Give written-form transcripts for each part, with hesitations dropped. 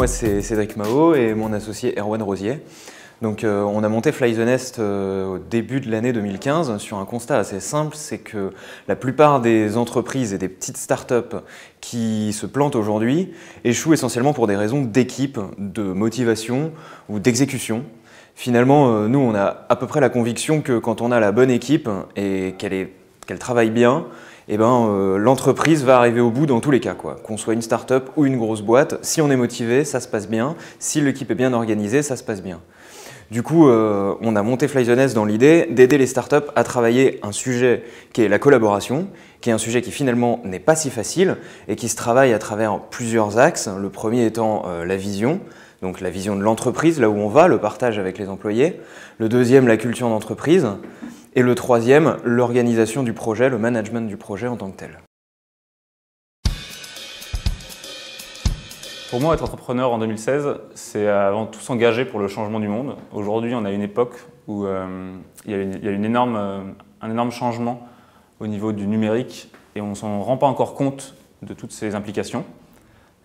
moi c'est Cédric Mao et mon associé Erwan Rosier. Donc on a monté Fly the Nest au début de l'année 2015 sur un constat assez simple, c'est que la plupart des entreprises et des petites startups qui se plantent aujourd'hui échouent essentiellement pour des raisons d'équipe, de motivation ou d'exécution. Finalement, nous on a à peu près la conviction que quand on a la bonne équipe et qu'elle travaille bien, l'entreprise va arriver au bout dans tous les cas, quoi. Qu'on soit une start-up ou une grosse boîte, si on est motivé, ça se passe bien. Si l'équipe est bien organisée, ça se passe bien. Du coup, on a monté Fly the Nest dans l'idée d'aider les startups à travailler un sujet qui est la collaboration, qui est un sujet qui finalement n'est pas si facile et qui se travaille à travers plusieurs axes. Le premier étant la vision, donc la vision de l'entreprise, là où on va, le partage avec les employés. Le deuxième, la culture d'entreprise. Et le troisième, l'organisation du projet, le management du projet en tant que tel. Pour moi, être entrepreneur en 2016, c'est avant tout s'engager pour le changement du monde. Aujourd'hui, on a une époque où il y a un énorme changement au niveau du numérique et on ne s'en rend pas encore compte de toutes ces implications.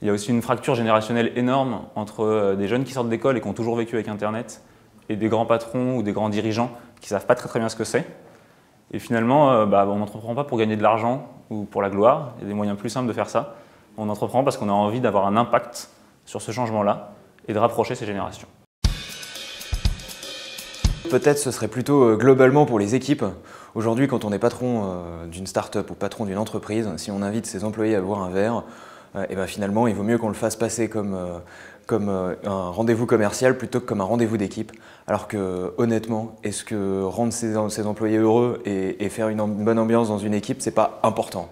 Il y a aussi une fracture générationnelle énorme entre des jeunes qui sortent d'école et qui ont toujours vécu avec Internet et des grands patrons ou des grands dirigeants qui ne savent pas très bien ce que c'est. Et finalement, on n'entreprend pas pour gagner de l'argent ou pour la gloire. Il y a des moyens plus simples de faire ça. On entreprend parce qu'on a envie d'avoir un impact sur ce changement-là et de rapprocher ces générations. Peut-être ce serait plutôt globalement pour les équipes. Aujourd'hui, quand on est patron d'une start-up ou patron d'une entreprise, si on invite ses employés à boire un verre, finalement, il vaut mieux qu'on le fasse passer comme un rendez-vous commercial plutôt que comme un rendez-vous d'équipe. Alors que, honnêtement, est-ce que rendre ses employés heureux et faire une bonne ambiance dans une équipe, c'est pas important?